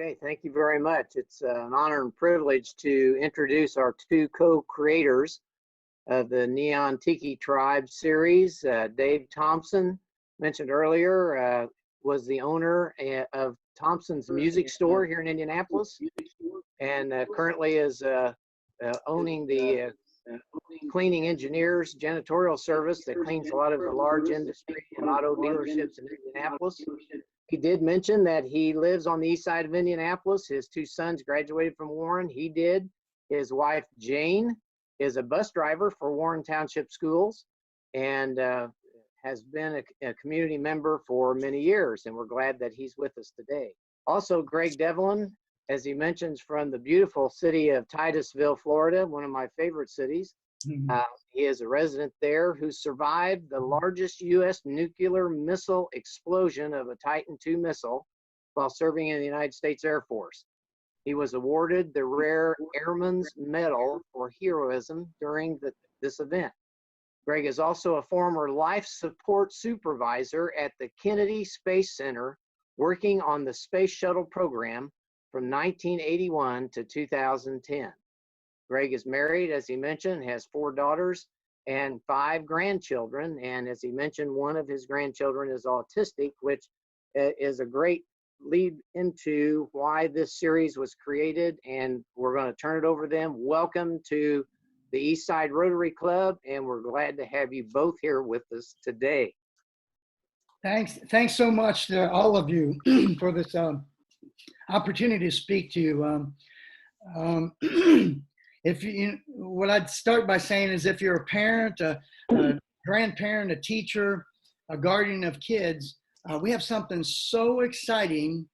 Okay, thank you very much. It's an honor and privilege to introduce our two co-creators of the Neon Tiki Tribe series. Dave Thompson, mentioned earlier, was the owner of Thompson's Music Store here in Indianapolis, and currently is owning the cleaning engineers janitorial service that cleans a lot of the large industry and auto dealerships in Indianapolis. He did mention that he lives on the east side of Indianapolis. His two sons graduated from Warren. He did. His wife, Jane, is a bus driver for Warren Township Schools and has been a community member for many years, and we're glad that he's with us today. Also, Greg Devlin, as he mentions, from the beautiful city of Titusville, Florida, one of my favorite cities. He is a resident there who survived the largest U.S. nuclear missile explosion of a Titan II missile while serving in the United States Air Force. He was awarded the Rare Airman's Medal for heroism during this event. Greg is also a former life support supervisor at the Kennedy Space Center, working on the Space Shuttle program from 1981 to 2010. Greg is married, as he mentioned, has 4 daughters and 5 grandchildren. And as he mentioned, one of his grandchildren is autistic, which is a great lead into why this series was created. And we're going to turn it over to them. Welcome to the East Side Rotary Club, and we're glad to have you both here with us today. Thanks so much to all of you for this opportunity to speak to you. What I'd start by saying is, if you're a parent, a grandparent, a teacher, a guardian of kids, we have something so exciting.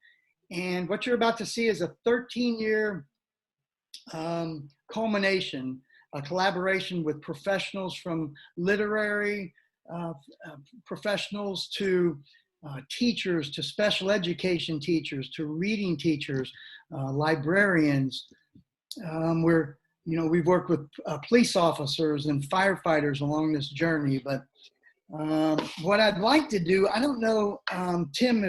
And what you're about to see is a 13-year culmination, a collaboration with professionals from literary professionals to teachers, to special education teachers, to reading teachers, librarians. We've worked with police officers and firefighters along this journey, but what I'd like to do, I don't know, Tim,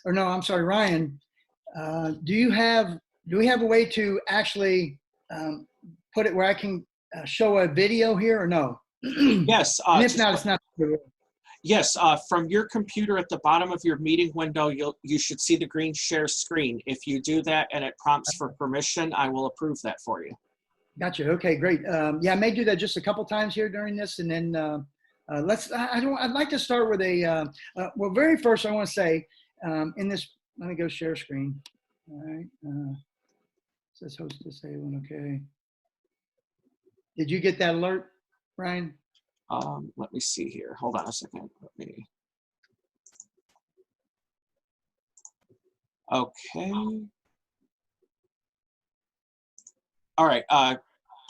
Ryan, do we have a way to actually put it where I can show a video here or no? Yes. And if not, it's not. Yes, from your computer at the bottom of your meeting window, you should see the green share screen. If you do that and it prompts for permission, I will approve that for you. Gotcha. Okay, great. Yeah, I may do that just a couple times here during this, and then I'd like to start with well, very first I want to say, in this, let me go share screen. All right. Says host disabled. Okay. Did you get that alert, Ryan? Let me see here. Hold on a second. Okay. All right.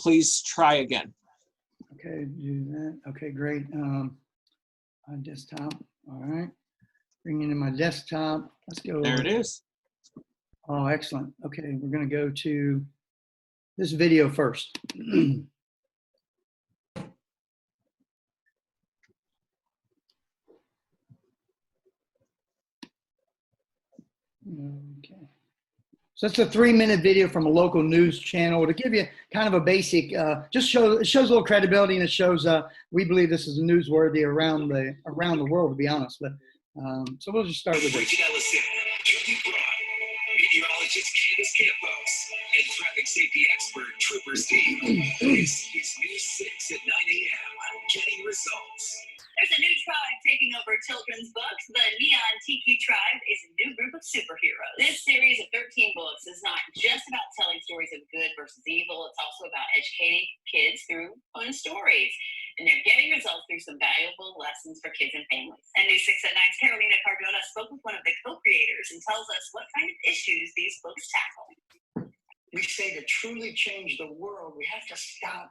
Please try again. Okay, do that. Okay, great. On desktop. All right. Bringing in my desktop. Let's go. There it is. Oh, excellent. Okay, we're going to go to this video first. Okay. So it's a 3-minute video from a local news channel to give you kind of a basic, it shows a little credibility, and it shows we believe this is newsworthy around the world, to be honest. But so we'll just start with this. Meteorologist Candace Campos and traffic safety expert Trooper Steve. This is News 6 at 9 a.m. Getting results. There's a new tribe taking over children's books. The Neon Tiki Tribe is a new group of superheroes. This series of 13 books is not just about telling stories of good versus evil. It's also about educating kids through fun stories. And they're getting results through some valuable lessons for kids and families. And News 6 at 9's Carolina Cardona spoke with one of the co-creators and tells us what kind of issues these books tackle. We say to truly change the world, we have to stop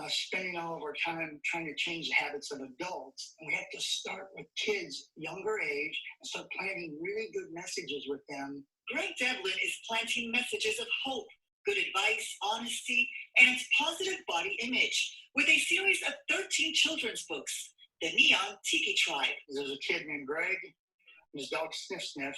spending all of our time trying to change the habits of adults. And we have to start with kids younger age and start planting really good messages with them. Greg Devlin is planting messages of hope, good advice, honesty, and positive body image with a series of 13 children's books, the Neon Tiki Tribe. There's a kid named Greg. his dog Sniff Sniff,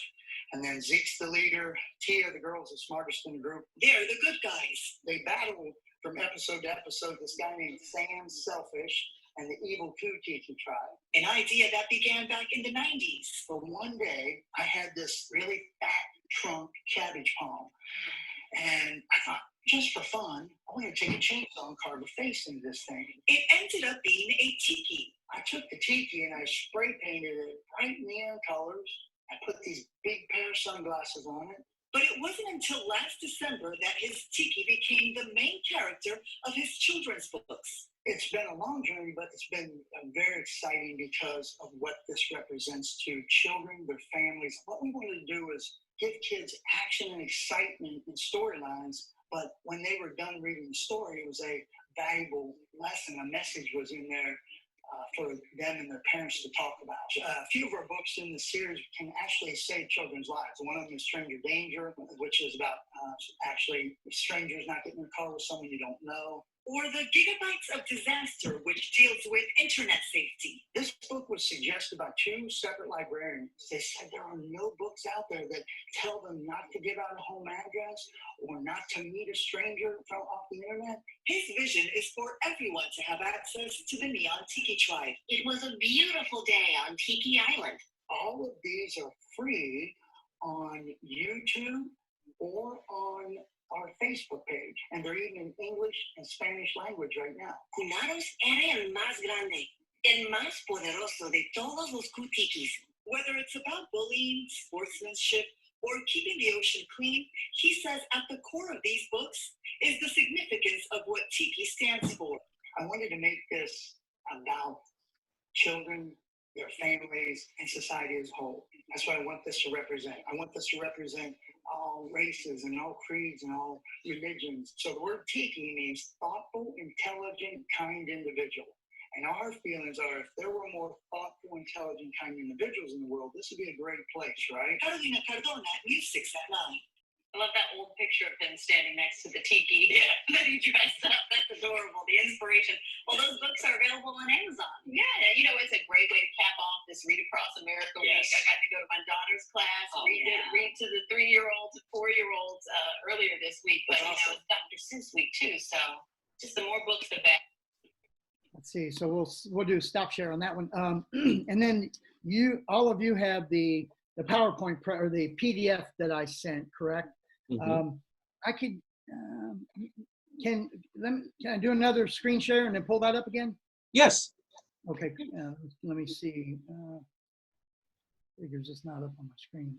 and then Zeke's the leader. Tia, the girl's the smartest in the group. They're the good guys. They battle from episode to episode. This guy named Sam Selfish and the evil Tiki Tribe. An idea that began back in the 90s. But one day, I had this really fat trunk cabbage palm, and I thought, just for fun, I want to take a chainsaw and carve a face into this thing. It ended up being a tiki. I took the tiki and I spray painted it bright neon colors. I put these big pair of sunglasses on it. But it wasn't until last December that his tiki became the main character of his children's books. It's been a long journey, but it's been very exciting because of what this represents to children, their families. What we wanted to do is give kids action and excitement and storylines. But when they were done reading the story, it was a valuable lesson. A message was in there for them and their parents to talk about. A few of our books in the series can actually save children's lives. One of them is Stranger Danger, which is about actually strangers not getting in a car with someone you don't know. Or the Gigabytes of Disaster, which deals with internet safety. This book was suggested by two separate librarians. They said there are no books out there that tell them not to give out a home address or not to meet a stranger from off the internet. His vision is for everyone to have access to the Neon Tiki Tribe. It was a beautiful day on Tiki Island. All of these are free on YouTube or on our Facebook page, and they're even in English and Spanish language right now. Kunaros era el más grande, el más poderoso de todos los kutikis. Whether it's about bullying, sportsmanship, or keeping the ocean clean, he says at the core of these books is the significance of what Tiki stands for. I wanted to make this about children, their families, and society as a whole. That's what I want this to represent. I want this to represent all races and all creeds and all religions. So the word tiki means thoughtful, intelligent, kind individual. And our feelings are, if there were more thoughtful, intelligent, kind individuals in the world, this would be a great place, right? Carolina Cardona, News 6 at 9. I love that old picture of him standing next to the tiki that he dressed up. That's adorable. The inspiration. Well, those books are available on Amazon. Yeah, you know, it's a great way to cap off this Read Across America week. I got to go to my daughter's class, read to the 3-year-olds and 4-year-olds earlier this week. But, you know, it's Dr. Seuss week too. So just the more books, the better. Let's see. So we'll do a stop share on that one. And then all of you have the PowerPoint or the PDF that I sent, correct? Mm-hmm. I could, can I do another screen share and then pull that up again? Yes. Okay, let me see. Figures it's not up on my screen.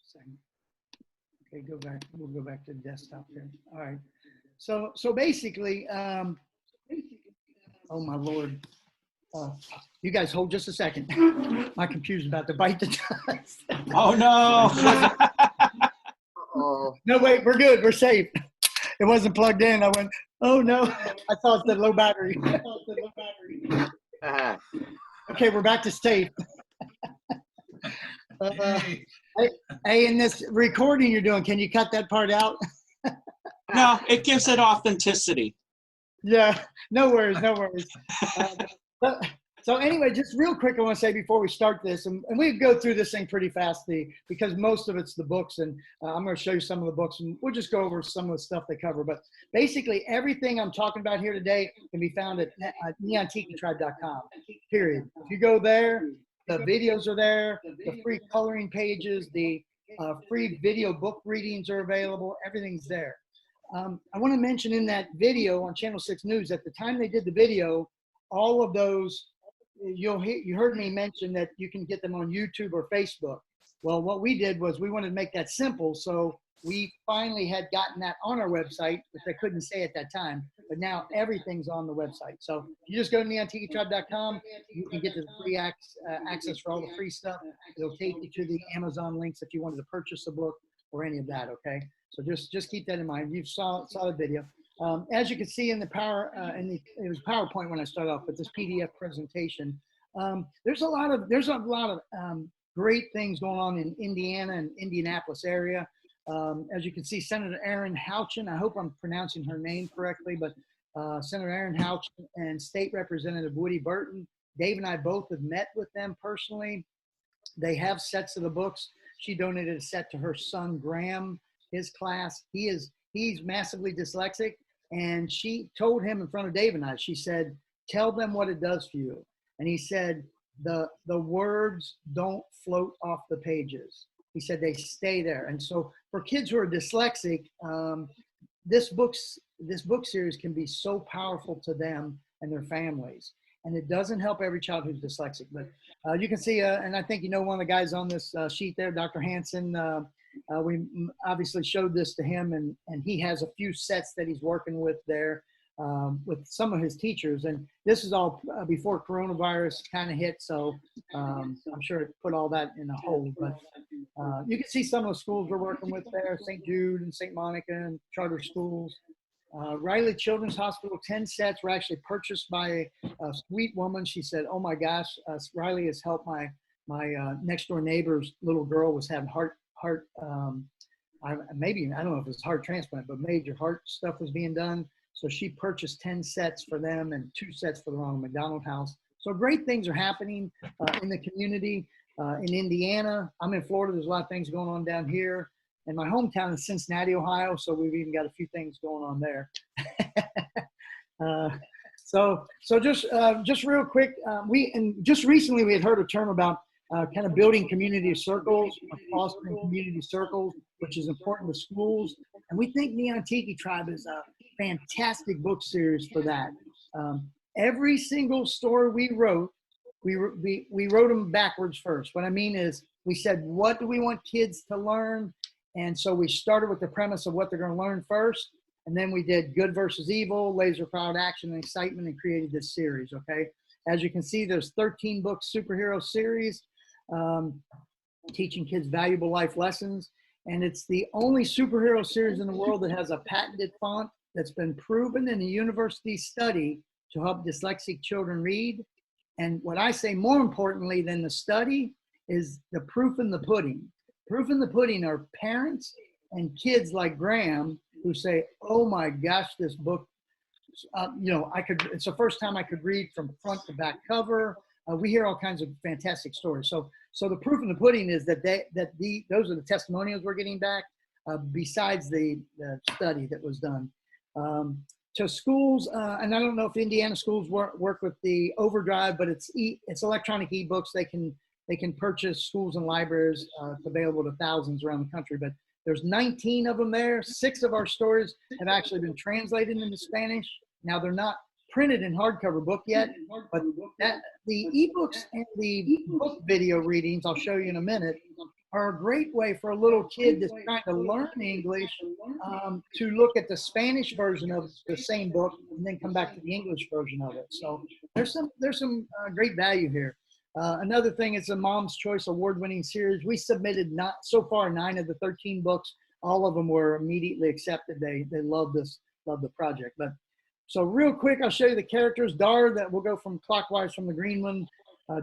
Second. Okay, go back. We'll go back to the desktop here. All right. So basically, oh my Lord. You guys hold just a second. My computer's about to bite the dust. Oh no. No, wait, we're good. We're safe. It wasn't plugged in. I went, oh no. I thought it said low battery. Okay, we're back to safe. Hey, in this recording you're doing, can you cut that part out? No, it gives it authenticity. Yeah, no worries, no worries. So anyway, just real quick, I want to say before we start this, and we go through this thing pretty fast because most of it's the books, and I'm going to show you some of the books, and we'll just go over some of the stuff they cover. But basically, everything I'm talking about here today can be found at neontikitribe.com, period. If you go there, the videos are there, the free coloring pages, the free video book readings are available, everything's there. I want to mention in that video on Channel 6 News, at the time they did the video, all of those, you heard me mention that you can get them on YouTube or Facebook. Well, what we did was we wanted to make that simple, so we finally had gotten that on our website, which I couldn't say at that time, but now everything's on the website. So you just go to neontikitribe.com, you can get the free access for all the free stuff. It'll take you to the Amazon links if you wanted to purchase a book or any of that, okay? So just keep that in mind. You saw the video. As you can see in the it was PowerPoint when I started off with this PDF presentation. There's a lot of great things going on in Indiana and Indianapolis area. As you can see, Senator Erin Houchin, I hope I'm pronouncing her name correctly, but Senator Erin Houchin and State Representative Woody Burton, Dave and I both have met with them personally. They have sets of the books. She donated a set to her son, Graham, his class. He's massively dyslexic. And she told him in front of Dave and I, she said, tell them what it does for you. And he said, the words don't float off the pages. He said they stay there. And so for kids who are dyslexic, this book series can be so powerful to them and their families. And it doesn't help every child who's dyslexic, but you can see, and I think you know one of the guys on this sheet there, Dr. Hansen. We obviously showed this to him, and he has a few sets that he's working with there with some of his teachers. And this is all before coronavirus kind of hit, so I'm sure it put all that in a hold. But you can see some of the schools we're working with there, St. Jude and St. Monica and charter schools. Riley Children's Hospital, 10 sets were actually purchased by a sweet woman. She said, oh my gosh, Riley has helped my next door neighbor's little girl was having maybe, I don't know if it's heart transplant, but major heart stuff was being done. So she purchased 10 sets for them and 2 sets for the Ronald McDonald House. So great things are happening in the community. In Indiana, I'm in Florida, there's a lot of things going on down here. And my hometown is Cincinnati, Ohio, so we've even got a few things going on there. So just real quick, just recently we had heard a term about kind of building community circles, or fostering community circles, which is important to schools. And we think Neon Tiki Tribe is a fantastic book series for that. Every single story we wrote, we wrote them backwards first. What I mean is we said, what do we want kids to learn? And so we started with the premise of what they're going to learn first. And then we did good versus evil, laser-powered action and excitement, and created this series, okay? As you can see, there's 13 book superhero series teaching kids valuable life lessons. And it's the only superhero series in the world that has a patented font that's been proven in a university study to help dyslexic children read. And what I say more importantly than the study is the proof in the pudding. Proof in the pudding are parents and kids like Graham who say, oh my gosh, this book, it's the first time I could read from front to back cover. We hear all kinds of fantastic stories. So the proof in the pudding is that those are the testimonials we're getting back besides the study that was done. To schools, and I don't know if Indiana schools work with the Overdrive, but it's electronic ebooks. They can purchase, schools and libraries. It's available to thousands around the country, but there's 19 of them there. 6 of our stories have actually been translated into Spanish. Now they're not printed in hardcover book yet, but the ebooks and the book video readings, I'll show you in a minute, are a great way for a little kid that's trying to learn English to look at the Spanish version of the same book and then come back to the English version of it. So there's some great value here. Another thing, it's a Mom's Choice award-winning series. We submitted so far 9 of the 13 books. All of them were immediately accepted. They love the project. But so real quick, I'll show you the characters. Dar, that will go from clockwise from the green one.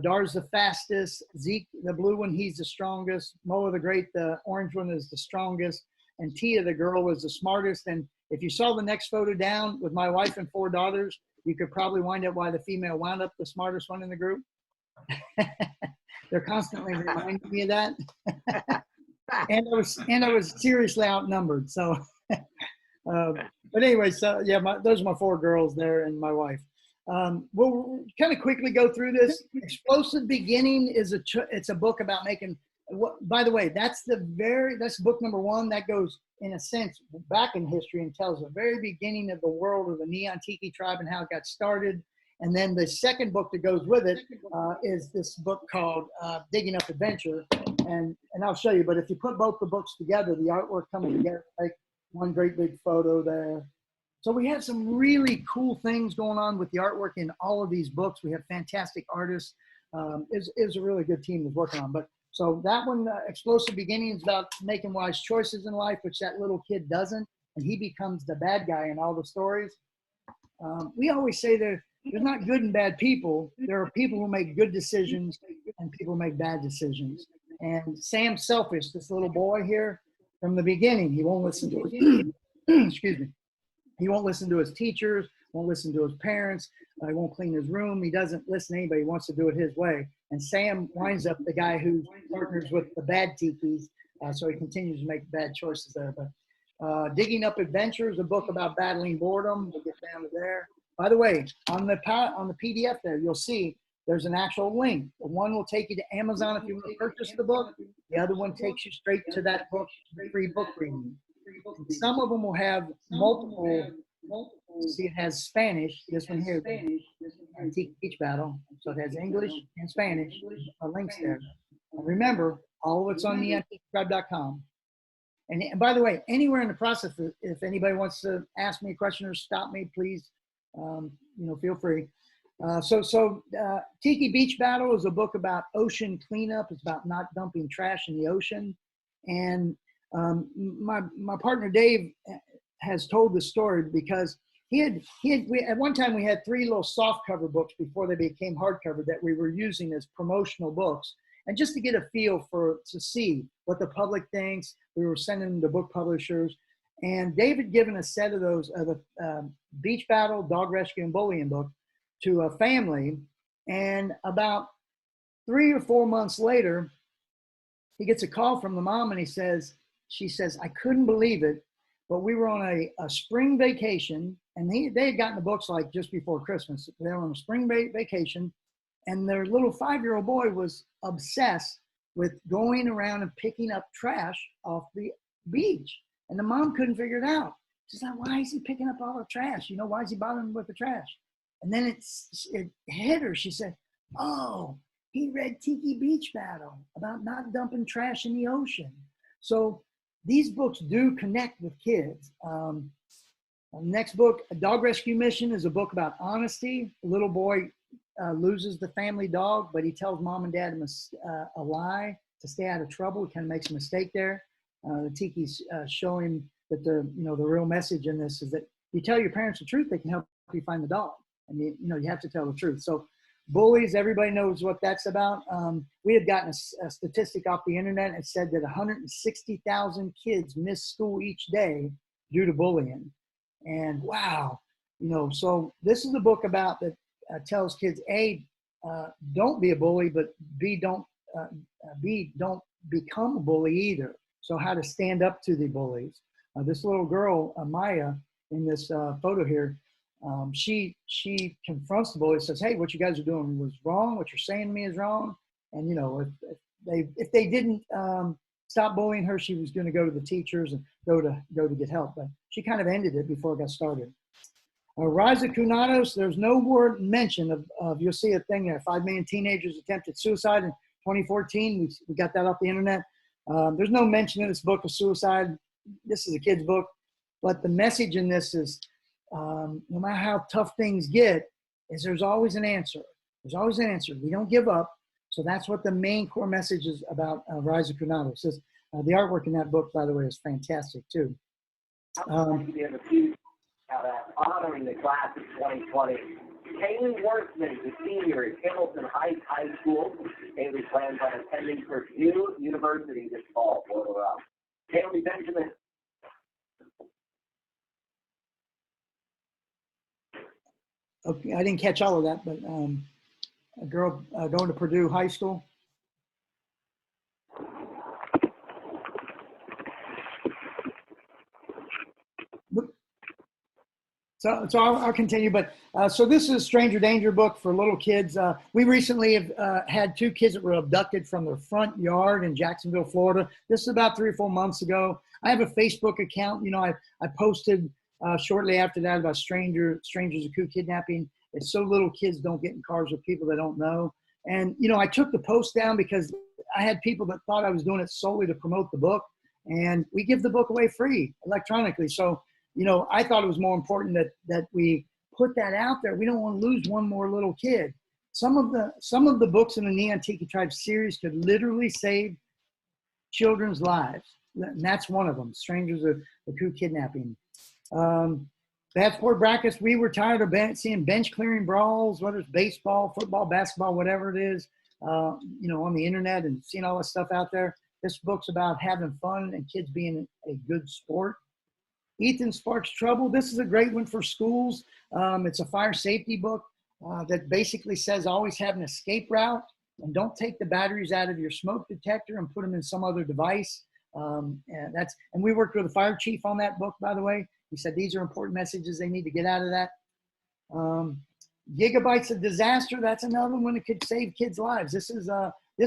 Dar's the fastest. Zeke, the blue one, he's the strongest. Moa the Great, the orange one, is the strongest. And Tia, the girl, was the smartest. And if you saw the next photo down with my wife and 4 daughters, you could probably wind up why the female wound up the smartest one in the group. They're constantly reminding me of that. and I was seriously outnumbered. So, but anyway, so yeah, those are my 4 girls there and my wife. We'll kind of quickly go through this. Explosive Beginning is it's a book about making. By the way, that's book number 1. That goes in a sense back in history and tells the very beginning of the world of the Neon Tiki Tribe and how it got started. And then the second book that goes with it is this book called Digging Up Adventure. And I'll show you, but if you put both the books together, the artwork coming together, like one great big photo there. So we have some really cool things going on with the artwork in all of these books. We have fantastic artists. Is a really good team that's working on. But so that one, Explosive Beginning, is about making wise choices in life, which that little kid doesn't. And he becomes the bad guy in all the stories. We always say there's not good and bad people. There are people who make good decisions and people who make bad decisions. And Sam's selfish, this little boy here, from the beginning, he won't listen to his, excuse me. He won't listen to his teachers, won't listen to his parents. He won't clean his room. He doesn't listen to anybody. He wants to do it his way. And Sam winds up the guy who partners with the bad tikis, so he continues to make bad choices there. But Digging Up Adventures, a book about battling boredom. We'll get down to there. By the way, on the PDF there, you'll see there's an actual link. The one will take you to Amazon if you want to purchase the book. The other one takes you straight to that book, free book reading. Some of them will have multiple. See, it has Spanish. This one here, Tiki Beach Battle. So it has English and Spanish. Links there. And remember, all of it's on neontikitribe.com. And by the way, anywhere in the process, if anybody wants to ask me a question or stop me, please, feel free. Tiki Beach Battle is a book about ocean cleanup. It's about not dumping trash in the ocean. And my partner Dave has told the story because at one time we had 3 little soft cover books before they became hardcover that we were using as promotional books. And just to get a feel to see what the public thinks, we were sending them to book publishers. And David given a set of those, the Beach Battle, Dog Rescue, and Bullying book to a family. And about 3 or 4 months later, he gets a call from the mom and she says, I couldn't believe it, but we were on a spring vacation and they had gotten the books like just before Christmas. They were on a spring vacation and their little 5-year-old boy was obsessed with going around and picking up trash off the beach. And the mom couldn't figure it out. She's like, why is he picking up all the trash? Why is he bothering with the trash? And then it hit her. She said, oh, he read Tiki Beach Battle about not dumping trash in the ocean. So these books do connect with kids. Next book, A Dog Rescue Mission, is a book about honesty. The little boy loses the family dog, but he tells mom and dad a lie to stay out of trouble. He kind of makes a mistake there. The Tiki's show him that the real message in this is that you tell your parents the truth, they can help you find the dog. And you have to tell the truth. So bullies, everybody knows what that's about. We had gotten a statistic off the internet. It said that 160,000 kids miss school each day due to bullying. And wow, so this is a book about that tells kids, A, don't be a bully, but B, don't become a bully either. So how to stand up to the bullies. This little girl, Maya, in this photo here, she confronts the bully, says, hey, what you guys are doing was wrong. What you're saying to me is wrong. And, if they didn't stop bullying her, she was going to go to the teachers and go to get help. But she kind of ended it before it got started. Rise of Cunados, there's no word mention of you'll see a thing there, 5 million teenagers attempted suicide in 2014. We got that off the internet. There's no mention in this book of suicide. This is a kid's book. But the message in this is, no matter how tough things get, there's always an answer. There's always an answer. We don't give up. So that's what the main core message is about Rise of Cunados. The artwork in that book, by the way, is fantastic too. Honoring the class of 2020. Haley Worthman, the senior at Hamilton Heights High School. Haley plans on attending Purdue University this fall. Haley Benjamin. Okay, I didn't catch all of that, but a girl going to Purdue High School. So I'll continue, but so this is Stranger Danger book for little kids. We recently have had 2 kids that were abducted from their front yard in Jacksonville, Florida. This is about 3 or 4 months ago. I have a Facebook account. I posted shortly after that about strangers who kidnapping. It's so little kids don't get in cars with people they don't know. And, I took the post down because I had people that thought I was doing it solely to promote the book. And we give the book away free electronically. So, I thought it was more important that we put that out there. We don't want to lose one more little kid. Some of the books in the Neon Tiki Tribe series could literally save children's lives. And that's one of them, Strangers Who Kidnapping. Bad Sport Brackets, we were tired of seeing bench clearing brawls, whether it's baseball, football, basketball, whatever it is, on the internet and seeing all this stuff out there. This book's about having fun and kids being a good sport. Ethan Sparks Trouble. This is a great one for schools. It's a fire safety book that basically says always have an escape route and don't take the batteries out of your smoke detector and put them in some other device. And we worked with the fire chief on that book, by the way. He said these are important messages they need to get out of that. Gigabytes of Disaster. That's another one that could save kids' lives. This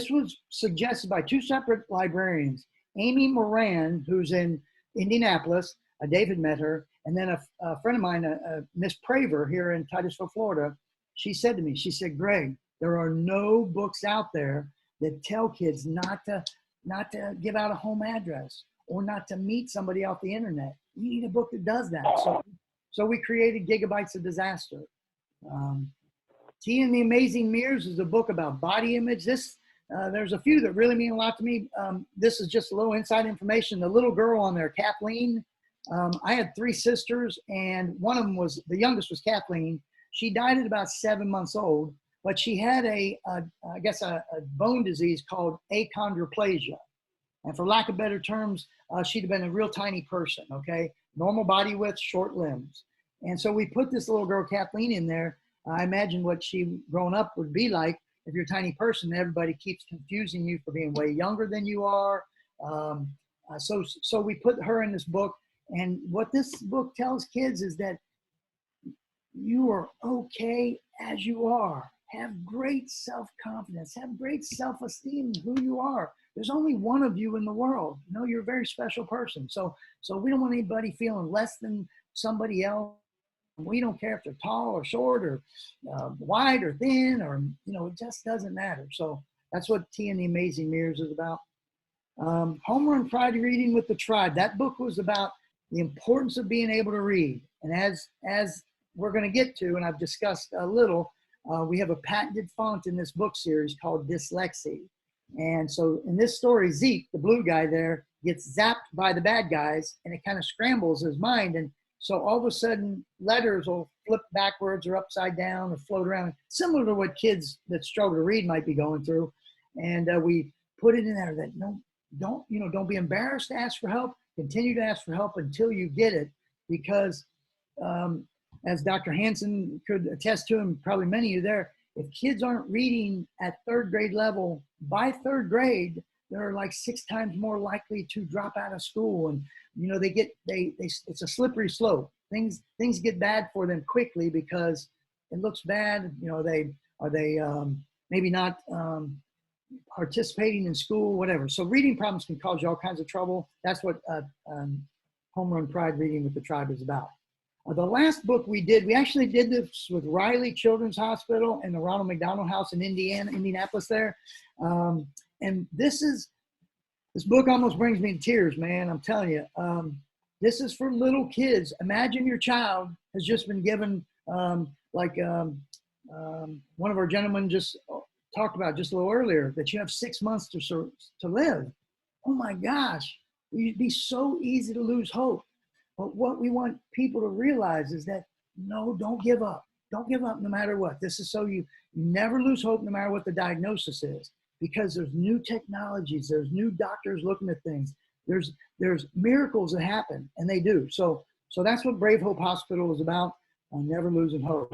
was suggested by two separate librarians, Amy Moran, who's in Indianapolis. David met her, and then a friend of mine, Miss Praver here in Titusville, Florida. She said to me, she said, Greg, there are no books out there that tell kids not to give out a home address or not to meet somebody off the internet. You need a book that does that. So we created Gigabytes of Disaster. Tea and the Amazing Mirrors is a book about body image. There's a few that really mean a lot to me. This is just a little inside information. The little girl on there, Kathleen. I had three sisters, and one of them the youngest was Kathleen. She died at about 7 months old, but she had I guess a bone disease called achondroplasia. And for lack of better terms, she'd have been a real tiny person, okay? Normal body width, short limbs. And so we put this little girl, Kathleen, in there. I imagine what she grown up would be like if you're a tiny person. Everybody keeps confusing you for being way younger than you are. So we put her in this book. And what this book tells kids is that you are okay as you are. Have great self-confidence. Have great self-esteem in who you are. There's only one of you in the world. You know, you're a very special person. So we don't want anybody feeling less than somebody else. We don't care if they're tall or short or wide or thin, or, you know, it just doesn't matter. So that's what Tea and the Amazing Mirrors is about. Home Run Pride Reading with the Tribe. That book was about the importance of being able to read. And as we're going to get to, and I've discussed a little, we have a patented font in this book series called Dyslexia. And so in this story, Zeke, the blue guy there, gets zapped by the bad guys, and it kind of scrambles his mind. And so all of a sudden, letters will flip backwards or upside down or float around, similar to what kids that struggle to read might be going through. And we put it in there that don't be embarrassed to ask for help. Continue to ask for help until you get it, because as Dr. Hansen could attest to, and probably many of you there, if kids aren't reading at third grade level, by third grade, they're like 6 times more likely to drop out of school. And, you know, it's a slippery slope. Things get bad for them quickly because it looks bad. You know, they maybe not participating in school, whatever. So reading problems can cause you all kinds of trouble. That's what Home Run Pride Reading with the Tribe is about. The last book we actually did this with Riley Children's Hospital and the Ronald McDonald House in Indianapolis there. And this book almost brings me to tears, man. I'm telling you, this is for little kids. Imagine your child has just been given, one of our gentlemen just talked about just a little earlier, that you have 6 months to live. Oh my gosh, it'd be so easy to lose hope. But what we want people to realize is that, no, don't give up. Don't give up no matter what. This is so you never lose hope no matter what the diagnosis is, because there's new technologies, there's new doctors looking at things. There's miracles that happen, and they do. So that's what Brave Hope Hospital is about, never losing hope.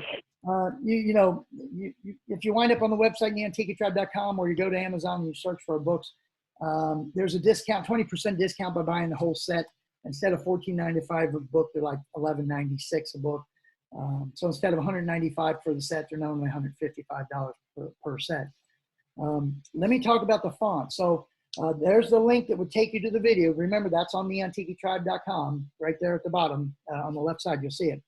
If you wind up on the website, neontikitribe.com, or you go to Amazon and you search for our books, there's a discount, 20% discount by buying the whole set. Instead of $14.95 a book, they're like $11.96 a book. So instead of $195 for the set, they're only $155 per set. Let me talk about the font. So there's the link that would take you to the video. Remember, that's on neontikitribe.com, right there at the bottom on the left side, you'll see it.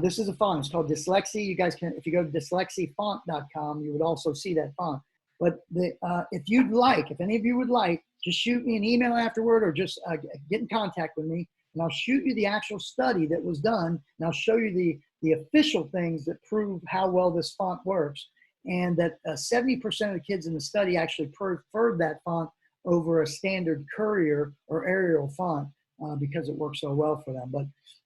This is a font. It's called Dyslexia. You guys can, if you go to dyslexiafont.com, you would also see that font. But if any of you would like, just shoot me an email afterward, or just get in contact with me, and I'll shoot you the actual study that was done, and I'll show you the official things that prove how well this font works, and that 70% of the kids in the study actually preferred that font over a standard Courier or Arial font because it works so well for them.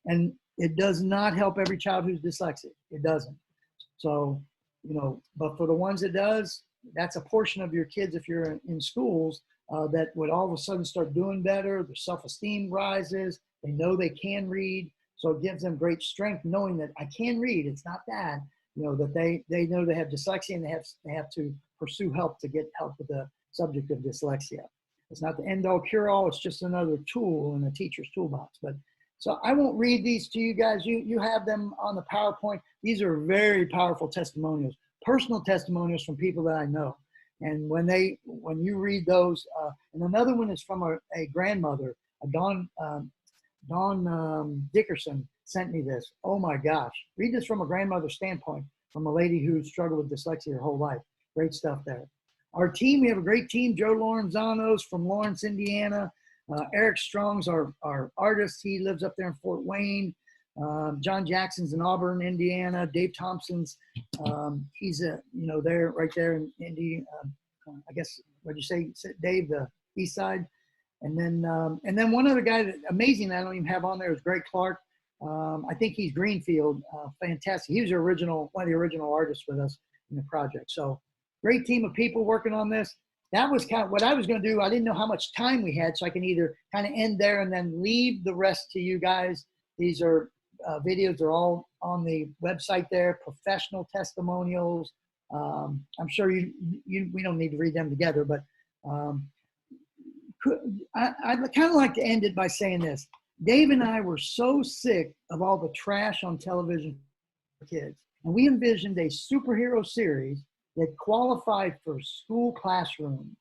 And it does not help every child who's dyslexic. It doesn't. So, but for the ones it does, that's a portion of your kids, if you're in schools, that would all of a sudden start doing better. Their self-esteem rises. They know they can read. So it gives them great strength knowing that I can read. It's not bad. You know, that they know they have dyslexia and they have to pursue help to get help with the subject of dyslexia. It's not the end all cure all. It's just another tool in a teacher's toolbox. But so I won't read these to you guys. You have them on the PowerPoint. These are very powerful testimonials, personal testimonials from people that I know. And when you read those, and another one is from a grandmother, Dawn Dickerson sent me this. Oh my gosh. Read this from a grandmother's standpoint, from a lady who struggled with dyslexia her whole life. Great stuff there. Our team, we have a great team. Joe Lorenzanos from Lawrence, Indiana. Eric Strong's our artist. He lives up there in Fort Wayne. John Jackson's in Auburn, Indiana. Dave Thompson's, he's there, right there in Indy. I guess, what'd you say, Dave, the east side? And then one other guy that amazing that I don't even have on there is Greg Clark. I think he's Greenfield. Fantastic. He was one of the original artists with us in the project. So great team of people working on this. That was kind of what I was going to do. I didn't know how much time we had, so I can either kind of end there and then leave the rest to you guys. These are videos. They're all on the website there, professional testimonials. I'm sure we don't need to read them together, but I'd kind of like to end it by saying this. Dave and I were so sick of all the trash on television for kids, and we envisioned a superhero series that qualified for school classrooms,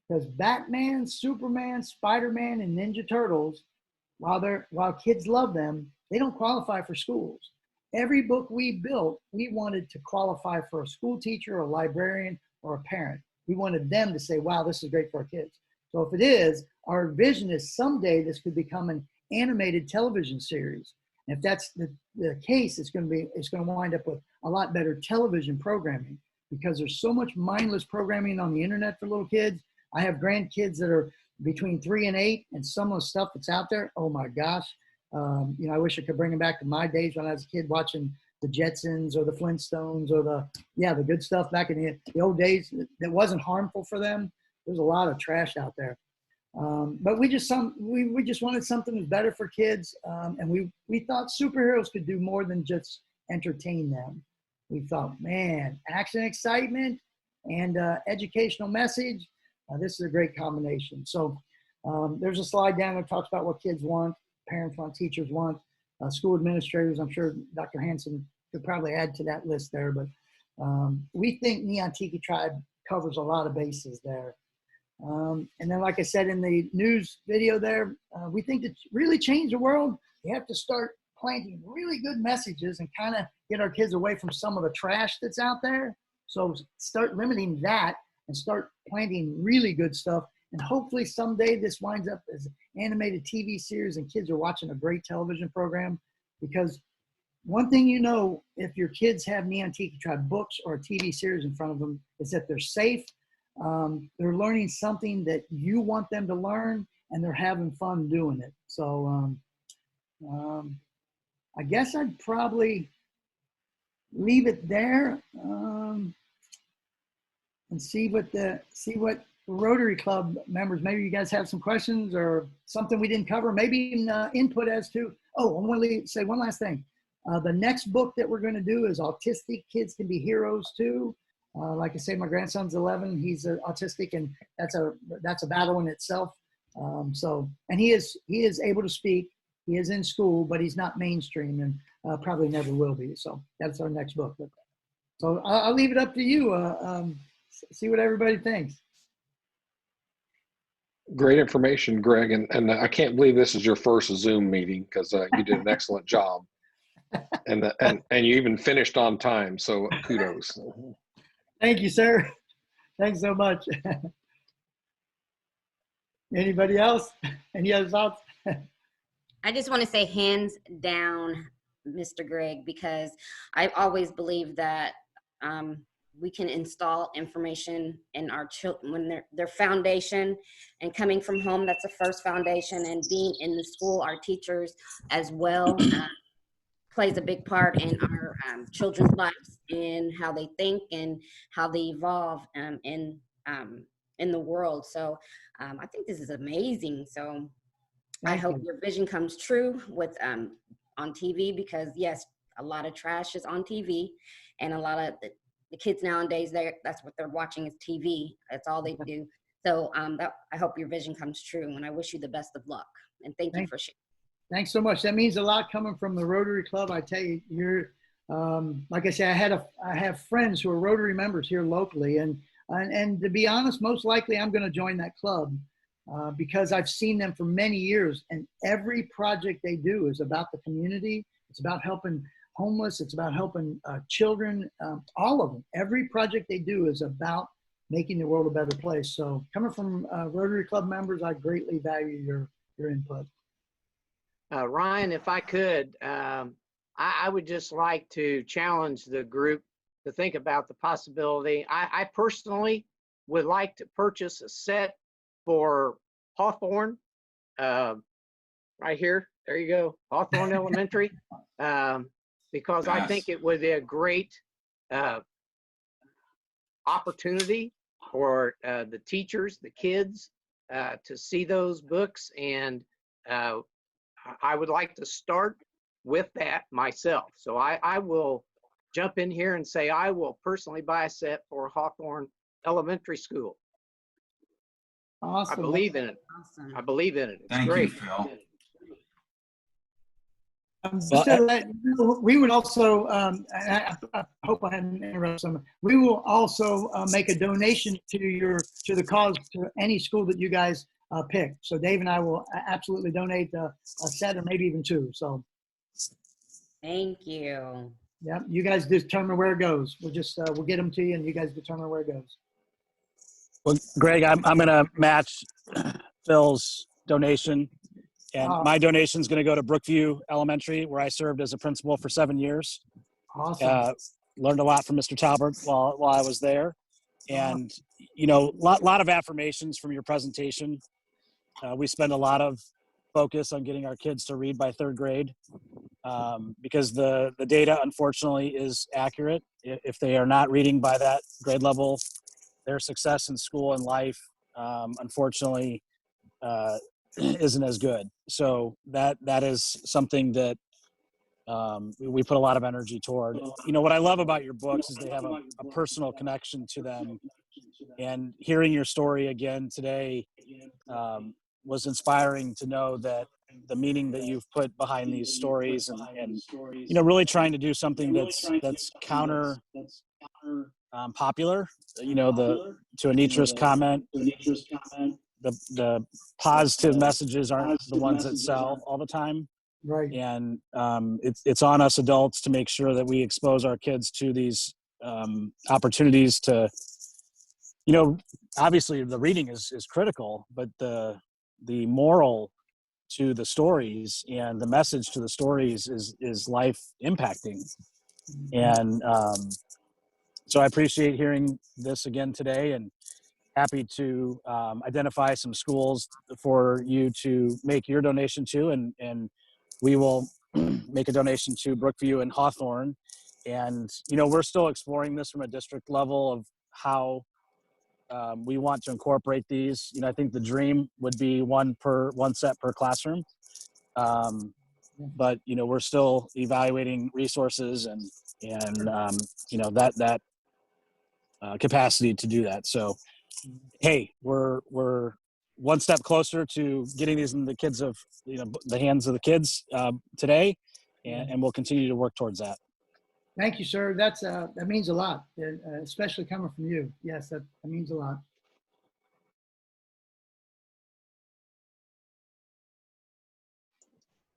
because Batman, Superman, Spider-Man, and Ninja Turtles, while kids love them, they don't qualify for schools. Every book we built, we wanted to qualify for a school teacher, a librarian, or a parent. We wanted them to say, wow, this is great for our kids. So if it is, our vision is someday this could become an animated television series. And if that's the case, it's going to wind up with a lot better television programming, because there's so much mindless programming on the internet for little kids. I have grandkids that are between 3 and 8, and some of the stuff that's out there, oh my gosh. I wish I could bring them back to my days when I was a kid watching the Jetsons or the Flintstones or the good stuff back in the old days that wasn't harmful for them. There's a lot of trash out there. But we just wanted something that's better for kids. And we thought superheroes could do more than just entertain them. We thought, man, action, excitement, and educational message. This is a great combination. So there's a slide down that talks about what kids want, parents want, teachers want, school administrators. I'm sure Dr. Hansen could probably add to that list there. But we think Neon Tiki Tribe covers a lot of bases there. And then, like I said in the news video there, we think to really change the world, we have to start planting really good messages and kind of get our kids away from some of the trash that's out there. So start limiting that and start planting really good stuff. And hopefully someday this winds up as an animated TV series and kids are watching a great television program. Because one thing if your kids have Neon Tiki Tribe books or a TV series in front of them, is that they're safe. They're learning something that you want them to learn, and they're having fun doing it. So I guess I'd probably leave it there and see what Rotary Club members, maybe you guys have some questions or something we didn't cover, maybe even input as to, I want to say one last thing. The next book that we're going to do is Autistic Kids Can Be Heroes Too. Like I say, my grandson's 11. He's autistic, and that's a battle in itself. And he is able to speak. He is in school, but he's not mainstream, and probably never will be. So that's our next book. So I'll leave it up to you. See what everybody thinks. Great information, Greg. And I can't believe this is your first Zoom meeting, because you did an excellent job. And you even finished on time. So kudos. Thank you, sir. Thanks so much. Anybody else? Any other thoughts? I just want to say hands down, Mr. Greg, because I've always believed that we can install information in our children when their foundation, and coming from home, that's the first foundation, and being in the school, our teachers as well plays a big part in our children's lives, in how they think and how they evolve in the world. So I think this is amazing. So I hope your vision comes true with on TV, because yes, a lot of trash is on TV, and a lot of the kids nowadays, that's what they're watching is TV. That's all they do. So I hope your vision comes true, and I wish you the best of luck. And thank you for sharing. Thanks so much. That means a lot coming from the Rotary Club. I tell you, you're like I said, I have friends who are Rotary members here locally, and to be honest, most likely I'm going to join that club because I've seen them for many years, and every project they do is about the community. It's about helping homeless. It's about helping children. All of them. Every project they do is about making the world a better place. So coming from Rotary Club members, I greatly value your input. Ryan, if I could, I would just like to challenge the group to think about the possibility. I personally would like to purchase a set for Hawthorne, right here. There you go, Hawthorne Elementary, because I think it would be a great opportunity for the teachers, the kids, to see those books, and I would like to start with that myself. So I will jump in here and say I will personally buy a set for Hawthorne Elementary School. Awesome. I believe in it. Awesome. I believe in it. It's Thank great. you, Phil. We would also, I hope I haven't interrupted someone. We will also make a donation to the cause, to any school that you guys pick. So Dave and I will absolutely donate a set or maybe even two. So Thank you. yeah, you guys determine where it goes. We'll get them to you, and you guys determine where it goes. Well, Greg, I'm going to match Phil's donation, and my donation is going to go to Brookview Elementary, where I served as a principal for 7 years. Awesome. Learned a lot from Mr. Talbert while I was there, and you know, lot of affirmations from your presentation. We spend a lot of focus on getting our kids to read by 3rd grade, because the data, unfortunately, is accurate. If they are not reading by that grade level, their success in school and life, unfortunately, isn't as good. So that is something that we put a lot of energy toward. You know, what I love about your books is they have a personal connection to them. And hearing your story again today was inspiring to know that the meaning that you've put behind these stories, and you know, really trying to do something that's counter popular. You know, to Anitra's comment, the positive messages aren't the ones that sell all the time. Right. And it's on us adults to make sure that we expose our kids to these opportunities to, you know, obviously the reading is critical, but the moral to the stories and the message to the stories is life impacting. And so I appreciate hearing this again today, and happy to identify some schools for you to make your donation to, and we will make a donation to Brookview and Hawthorne. And, you know, we're still exploring this from a district level of how we want to incorporate these. You know, I think the dream would be one set per classroom. But, you know, we're still evaluating resources and you know, that capacity to do that. So, hey, we're one step closer to getting these in the kids of, you know, the hands of the kids today, and we'll continue to work towards that. Thank you, sir. That means a lot, especially coming from you. Yes, that means a lot.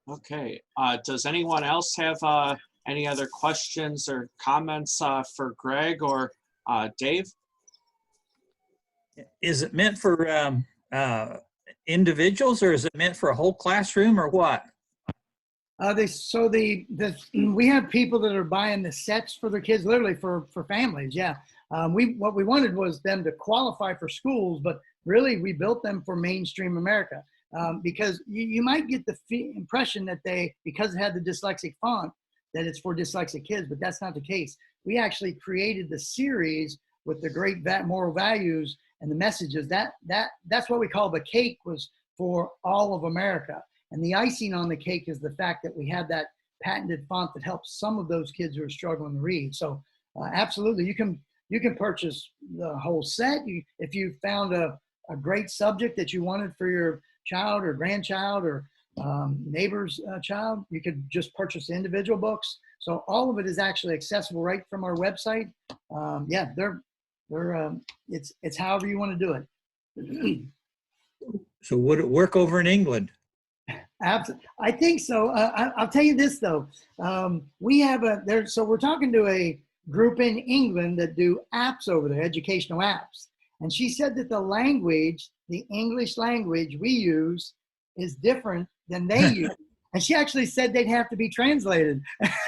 Okay. Does anyone else have any other questions or comments for Greg or Dave? Is it meant for individuals, or is it meant for a whole classroom, or what? We have people that are buying the sets for their kids, literally for families. Yeah. What we wanted was them to qualify for schools, but really we built them for mainstream America. Because you might get the impression that because it had the dyslexic font, that it's for dyslexic kids, but that's not the case. We actually created the series with the great moral values and the messages. That's what we call the cake was for all of America. And the icing on the cake is the fact that we have that patented font that helps some of those kids who are struggling to read. So absolutely, you can purchase the whole set. If you found a great subject that you wanted for your child or grandchild or neighbor's child, you could just purchase individual books. So all of it is actually accessible right from our website. Yeah, it's however you want to do it. So would it work over in England? Absolutely. I think so. I'll tell you this though. We have so we're talking to a group in England that do apps over there, educational apps. And she said that the language, the English language we use is different than they use. And she actually said they'd have to be translated.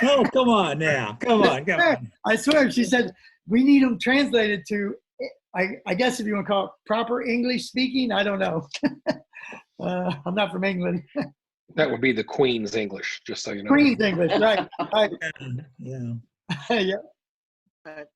Oh, come on now. Come on. I swear, she said, we need them translated to, I guess if you want to call it proper English speaking, I don't know. I'm not from England. That would be the Queen's English, just so you know. Queen's English, right. Yeah. Yeah.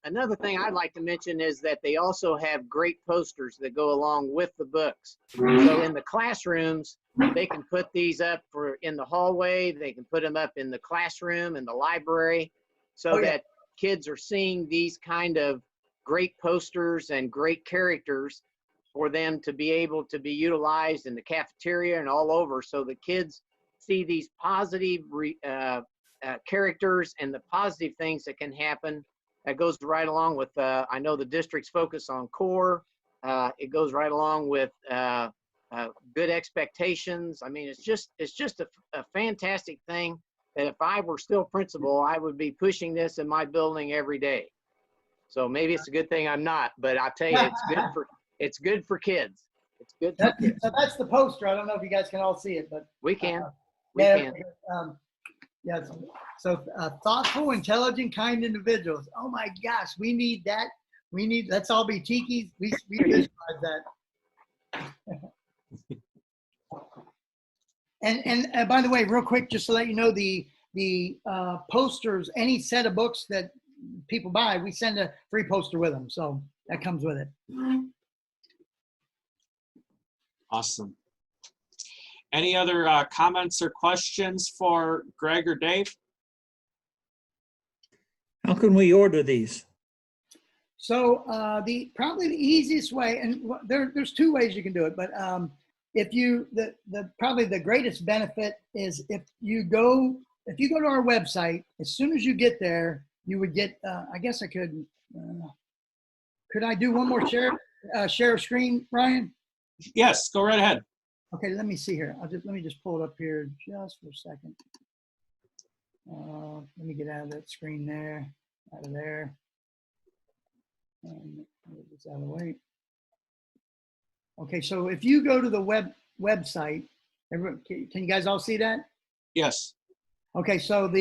Another thing I'd like to mention is that they also have great posters that go along with the books. So in the classrooms, they can put these up in the hallway. They can put them up in the classroom, in the library, so that kids are seeing these kind of great posters and great characters for them to be able to be utilized in the cafeteria and all over. So the kids see these positive characters and the positive things that can happen. That goes right along with, I know the district's focus on core. It goes right along with good expectations. I mean, it's just a fantastic thing that if I were still principal, I would be pushing this in my building every day. So maybe it's a good thing I'm not, but I'll tell you, it's good for kids. It's good for kids. So that's the poster. I don't know if you guys can all see it, but we can. Yes. So thoughtful, intelligent, kind individuals. Oh my gosh, we need that. Let's all be tikis. We visualize that. And by the way, real quick, just to let you know, the posters, any set of books that people buy, we send a free poster with them. So that comes with it. Awesome. Any other comments or questions for Greg or Dave? How can we order these? So probably the easiest way, and there's two ways you can do it, but if you probably the greatest benefit is if you go to our website, as soon as you get there, you would get. I guess I could. Could I do one more share screen, Ryan? Yes, go right ahead. Okay, let me see here. Let me just pull it up here just for a second. Let me get out of that screen there, out of there. And move this out of the way. Okay, so if you go to the website, can you guys all see that? Yes. Okay, so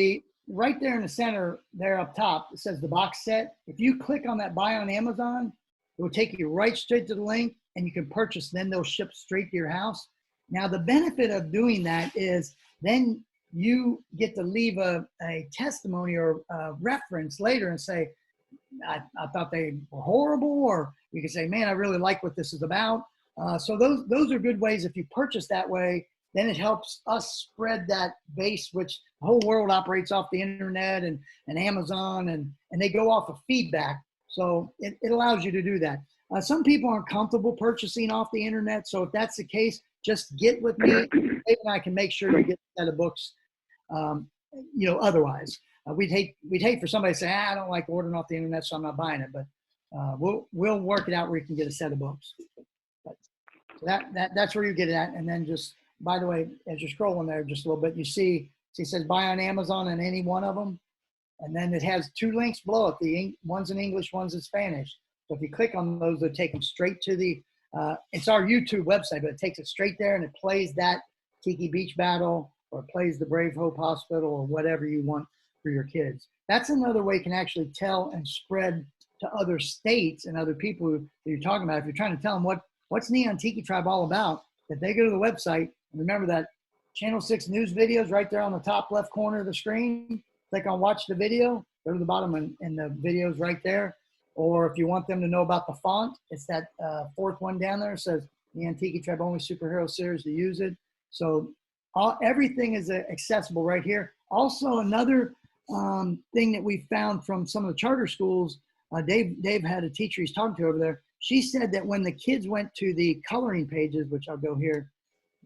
right there in the center, there up top, it says the box set. If you click on that buy on Amazon, it will take you right straight to the link and you can purchase, then they'll ship straight to your house. Now, the benefit of doing that is then you get to leave a testimony or a reference later and say, I thought they were horrible, or you can say, man, I really like what this is about. So those are good ways. If you purchase that way, then it helps us spread that base, which the whole world operates off the internet and Amazon, and they go off of feedback. So it allows you to do that. Some people aren't comfortable purchasing off the internet. So if that's the case, just get with me. Dave and I can make sure you get a set of books. Otherwise, we'd hate for somebody to say, I don't like ordering off the internet, so I'm not buying it. But we'll work it out where you can get a set of books. But so that's where you get it at. And then just, by the way, as you're scrolling there just a little bit, you see it says buy on Amazon and any one of them. And then it has two links below it. One's in English, one's in Spanish. So if you click on those, they'll take them straight to it's our YouTube website, but it takes it straight there and it plays that Tiki Beach Battle, or it plays the Brave Hope Hospital, or whatever you want for your kids. That's another way you can actually tell and spread to other states and other people that you're talking about. If you're trying to tell them what's Neon Tiki Tribe all about, that they go to the website, and remember that Channel 6 news videos right there on the top left corner of the screen. Click on watch the video, go to the bottom and the video's right there. Or if you want them to know about the font, it's that fourth one down there. It says Neon Tiki Tribe, only superhero series to use it. So everything is accessible right here. Also, another thing that we found from some of the charter schools, Dave had a teacher he's talking to over there. She said that when the kids went to the coloring pages, which I'll go here,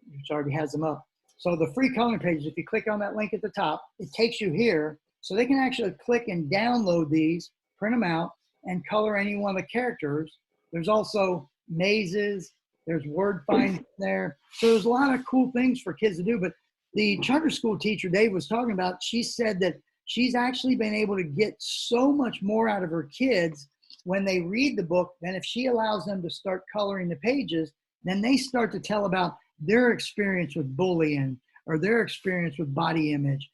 which already has them up. So the free coloring pages, if you click on that link at the top, it takes you here. So they can actually click and download these, print them out, and color any one of the characters. There's also mazes. There's word finding there. So there's a lot of cool things for kids to do. But the charter school teacher Dave was talking about, she said that she's actually been able to get so much more out of her kids when they read the book than if she allows them to start coloring the pages. Then they start to tell about their experience with bullying or their experience with body image.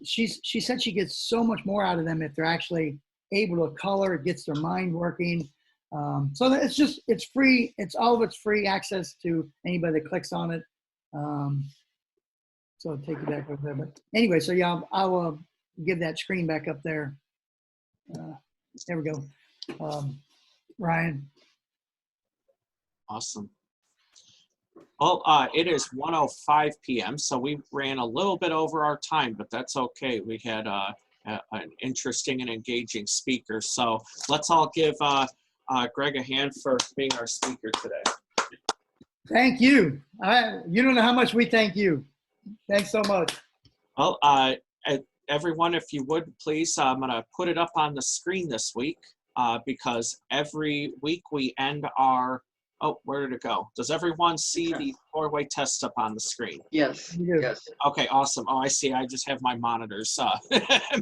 She said she gets so much more out of them if they're actually able to color. It gets their mind working. So it's free. All of it's free access to anybody that clicks on it. So I'll take you back over there. But anyway, so yeah, I'll give that screen back up there. There we go. Ryan. Awesome. Well, it is 1:05 p.m., so we ran a little bit over our time, but that's okay. We had an interesting and engaging speaker. So let's all give Greg a hand for being our speaker today. Thank you. You don't know how much we thank you. Thanks so much. Well, everyone, if you would, please, I'm going to put it up on the screen this week because every week we end our, oh, where did it go? Does everyone see the four-way test up on the screen? Yes. Yes. Okay, awesome. Oh, I see. I just have my monitors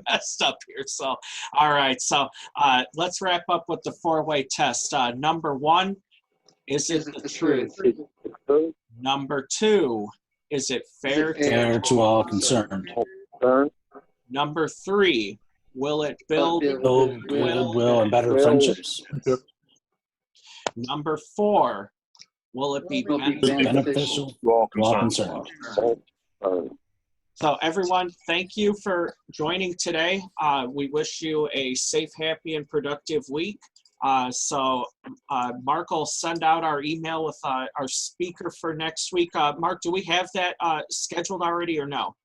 messed up here. So, all right. So let's wrap up with the four-way test. Number 1, is it the truth? Number 2, is it fair to all concerned? Number 3, will it build Goodwill and better friendships? Number 4, will it be Beneficial to all concerned. So everyone, thank you for joining today. We wish you a safe, happy, and productive week. Mark will send out our email with our speaker for next week. Mark, do we have that scheduled already or no?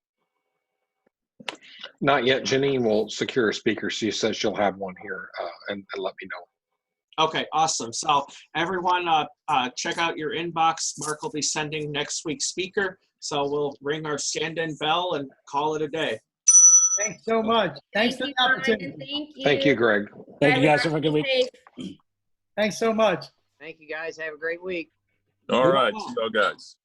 Not yet. Janine will secure a speaker. She says she'll have one here and let me know. Okay, awesome. So everyone, check out your inbox. Mark will be sending next week's speaker. So we'll ring our stand-in bell and call it a day. Thanks so much. Thanks for the opportunity. Thank you. Thank you, Greg. Thank you guys. Have a good week. Thanks so much. Thank you, guys. Have a great week. All right. See y'all guys.